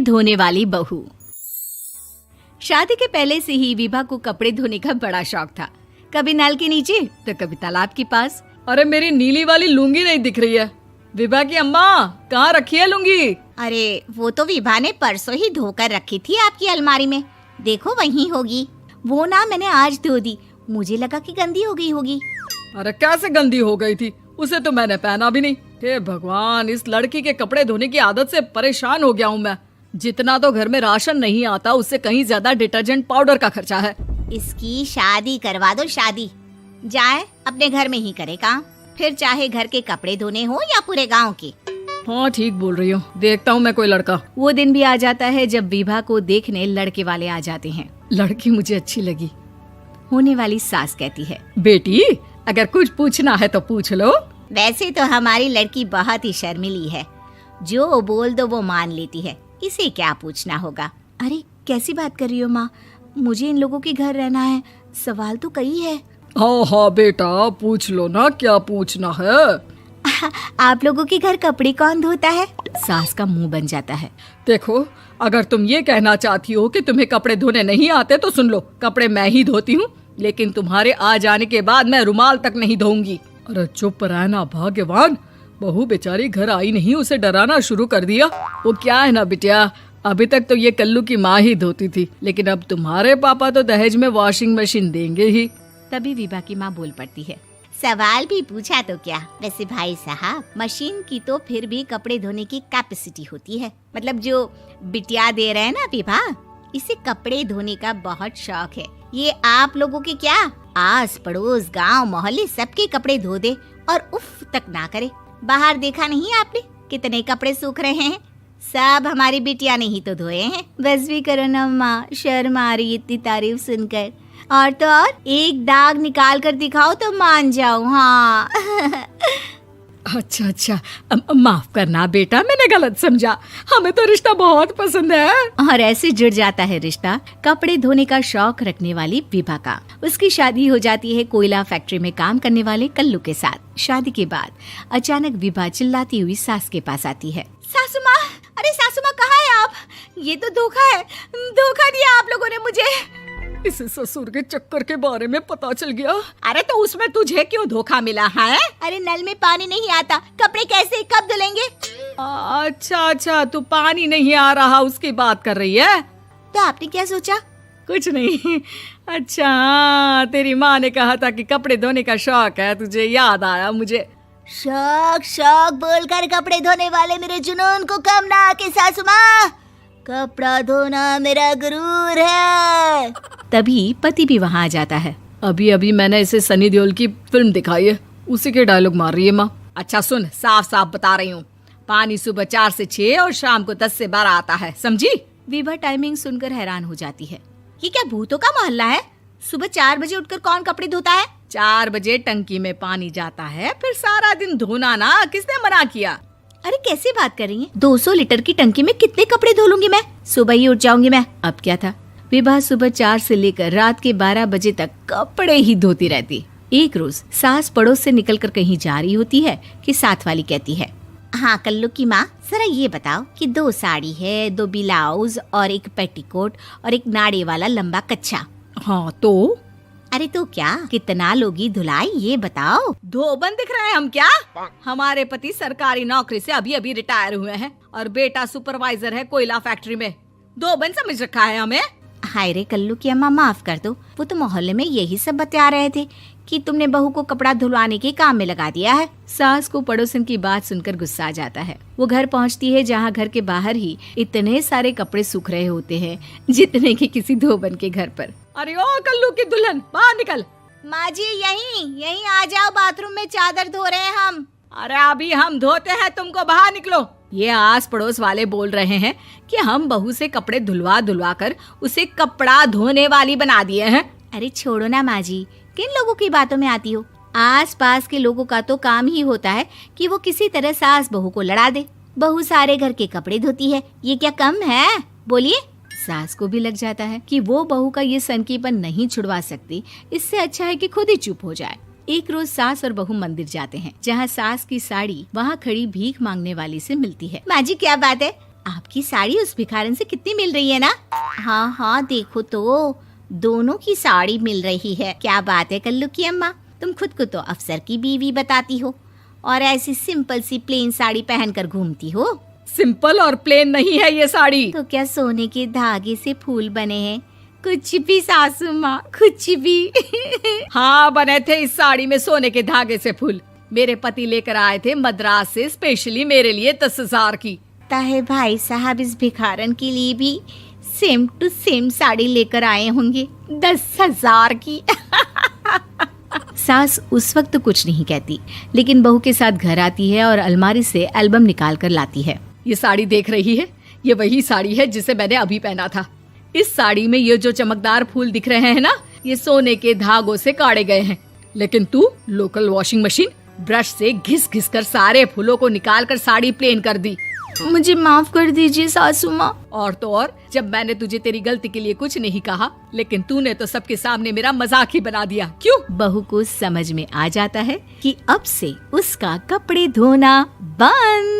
धोने वाली बहू। शादी के पहले से ही विभा को कपड़े धोने का बड़ा शौक था। कभी नल के नीचे तो कभी तालाब के पास। अरे मेरी नीली वाली लुंगी नहीं दिख रही है। विभा की अम्मा, कहाँ रखी है लुंगी? अरे वो तो विभा ने परसों ही धोकर रखी थी आपकी अलमारी में, देखो वहीं होगी। वो ना मैंने आज धो दी, मुझे लगा कि गंदी हो गई होगी। अरे कैसे गंदी हो गई थी? उसे तो मैंने पहना भी नहीं। हे भगवान, इस लड़की के कपड़े धोने की आदत से परेशान हो गया हूँ मैं। जितना तो घर में राशन नहीं आता, उससे कहीं ज्यादा डिटर्जेंट पाउडर का खर्चा है। इसकी शादी करवा दो, शादी जाए अपने घर में ही करे काम, फिर चाहे घर के कपड़े धोने हो या पूरे गांव के। हाँ ठीक बोल रही हो, देखता हूँ मैं कोई लड़का। वो दिन भी आ जाता है जब विभा को देखने लड़के वाले आ जाते हैं। लड़की मुझे अच्छी लगी। होने वाली सास कहती है, बेटी अगर कुछ पूछना है तो पूछ लो। वैसे तो हमारी लड़की बहुत ही शर्मीली है, जो बोल दो वो मान लेती है, इसे क्या पूछना होगा। अरे कैसी बात कर रही हो माँ, मुझे इन लोगों के घर रहना है, सवाल तो कई है। हाँ हाँ बेटा, पूछ लो ना, क्या पूछना है। आप लोगों के घर कपड़े कौन धोता है? सास का मुंह बन जाता है। देखो, अगर तुम ये कहना चाहती हो कि तुम्हें कपड़े धोने नहीं आते तो सुन लो, कपड़े मैं ही धोती हूँ, लेकिन तुम्हारे आ जाने के बाद मैं रुमाल तक नहीं धोऊंगी। अरे चुप रहना भाग्यवान, बहू बेचारी घर आई नहीं, उसे डराना शुरू कर दिया। वो क्या है ना बिटिया, अभी तक तो ये कल्लू की माँ ही धोती थी, लेकिन अब तुम्हारे पापा तो दहेज में वॉशिंग मशीन देंगे ही। तभी विभा की माँ बोल पड़ती है, सवाल भी पूछा तो क्या। वैसे भाई साहब, मशीन की तो फिर भी कपड़े धोने की कैपेसिटी होती है। मतलब जो बिटिया दे रहे हैं ना विभा, इसे कपड़े धोने का बहुत शौक है। ये आप लोगों के क्या, आस पड़ोस गांव मोहल्ले सबके कपड़े धो दे और उफ तक ना करे। बाहर देखा नहीं आपने कितने कपड़े सूख रहे हैं? सब हमारी बिटिया ने ही तो धोए हैं। बस भी करो ना माँ, शर्म आ रही इतनी तारीफ सुनकर। और तो और एक दाग निकाल कर दिखाओ तो मान जाऊं। हाँ अच्छा अच्छा, माफ करना बेटा, मैंने गलत समझा। हमें तो रिश्ता बहुत पसंद है। और ऐसे जुड़ जाता है रिश्ता कपड़े धोने का शौक रखने वाली विभा का। उसकी शादी हो जाती है कोयला फैक्ट्री में काम करने वाले कल्लू के साथ। शादी के बाद अचानक विभा चिल्लाती हुई सास के पास आती है। सासू माँ, अरे सासू माँ कहाँ है आप? ये तो धोखा है, धोखा दिया आप लोगों ने मुझे। इसे ससुर के चक्कर के बारे में पता चल गया। अरे तो उसमें तुझे क्यों धोखा मिला है? अरे नल में पानी नहीं आता, कपड़े कैसे कब धुलेंगे? अच्छा अच्छा, तू पानी नहीं आ रहा उसकी बात कर रही है। तो आपने क्या सोचा? कुछ नहीं। अच्छा हाँ, तेरी माँ ने कहा था कि कपड़े धोने का शौक है तुझे, याद आया मुझे। शौक शौक बोलकर कपड़े धोने वाले मेरे जुनून को कम ना आके सासू माँ, कपड़ा धोना मेरा गुरूर है। तभी पति भी वहाँ आ जाता है। अभी अभी मैंने इसे सनी देओल की फिल्म दिखाई है, उसी के डायलॉग मार रही है माँ। अच्छा सुन, साफ साफ बता रही हूँ, पानी सुबह 4 से 6 और शाम को 10 से 12 आता है, समझी? विभा टाइमिंग सुनकर हैरान हो जाती है। ये क्या भूतों का मोहल्ला है? सुबह 4 बजे उठकर कौन कपड़े धोता है? 4 बजे टंकी में पानी जाता है, फिर सारा दिन धोना ना, किसने मना किया? अरे कैसी बात कर रही हैं? 200 लीटर की टंकी में कितने कपड़े धो लूंगी मैं? सुबह ही उठ जाऊंगी मैं। अब क्या था, विभा सुबह 4 से लेकर रात के 12 बजे तक कपड़े ही धोती रहती। एक रोज सास पड़ोस से निकलकर कहीं जा रही होती है कि साथ वाली कहती है, हाँ कल्लू की माँ, जरा ये बताओ कि 2 साड़ी है, 2 ब्लाउज और एक पेटीकोट और एक नाड़े वाला लंबा कच्छा। हाँ तो? अरे तो क्या, कितना लोगी धुलाई ये बताओ। धोबन दिख रहे हैं हम क्या? हमारे पति सरकारी नौकरी से अभी अभी रिटायर हुए हैं और बेटा सुपरवाइजर है कोयला फैक्ट्री में। धोबन समझ रखा है हमें। हाय रे कल्लू की अम्मा, माफ कर दो, वो तो मोहल्ले में यही सब बता रहे थे कि तुमने बहू को कपड़ा धुलवाने के काम में लगा दिया है। सास को पड़ोसन की बात सुनकर गुस्सा आ जाता है। वो घर पहुंचती है जहां घर के बाहर ही इतने सारे कपड़े सूख रहे होते हैं जितने कि किसी धोबन के घर पर। अरे ओ कल्लू की दुल्हन, बाहर निकल। माँ जी यहीं आ जाओ, बाथरूम में चादर धो रहे हैं हम। अरे अभी हम धोते हैं, तुमको बाहर निकलो। ये आस पड़ोस वाले बोल रहे हैं कि हम बहू से कपड़े धुलवा धुलवा कर उसे कपड़ा धोने वाली बना दिए हैं। अरे छोड़ो ना माँ जी, किन लोगों की बातों में आती हो? आस पास के लोगों का तो काम ही होता है कि वो किसी तरह सास बहू को लड़ा दे। बहू सारे घर के कपड़े धोती है, ये क्या कम है? बोलिए। सास को भी लग जाता है कि वो बहू का ये सनकीपन नहीं छुड़वा सकती, इससे अच्छा है कि खुद ही चुप हो जाए। एक रोज सास और बहू मंदिर जाते हैं, जहाँ सास की साड़ी वहाँ खड़ी भीख मांगने वाली से मिलती है। माँ जी क्या बात है, आपकी साड़ी उस भिखारन से कितनी मिल रही है ना? हाँ हाँ देखो तो, दोनों की साड़ी मिल रही है। क्या बात है कल्लू की अम्मा, तुम खुद को तो अफसर की बीवी बताती हो और ऐसी सिंपल सी प्लेन साड़ी पहनकर घूमती हो। सिंपल और प्लेन नहीं है ये साड़ी। तो क्या सोने के धागे से फूल बने हैं? कुछ भी सासू माँ, कुछ भी। हाँ बने थे इस साड़ी में सोने के धागे से फूल। मेरे पति लेकर आए थे मद्रास से स्पेशली मेरे लिए 10,000 की। ताहे भाई साहब इस भिखारन के लिए भी सेम टू सेम साड़ी लेकर आए होंगे 10,000 की। सास उस वक्त तो कुछ नहीं कहती, लेकिन बहू के साथ घर आती है और अलमारी से एल्बम निकाल कर लाती है। ये साड़ी देख रही है, ये वही साड़ी है जिसे मैंने अभी पहना था। इस साड़ी में ये जो चमकदार फूल दिख रहे हैं ना, ये सोने के धागों से काढ़े गए हैं। लेकिन तू लोकल वॉशिंग मशीन ब्रश से घिस घिस कर सारे फूलों को निकाल कर साड़ी प्लेन कर दी। मुझे माफ कर दीजिए सासू माँ। और तो और, जब मैंने तुझे तेरी गलती के लिए कुछ नहीं कहा, लेकिन तूने तो सबके सामने मेरा मजाक ही बना दिया। क्यों? बहू को समझ में आ जाता है कि अब से उसका कपड़े धोना बंद।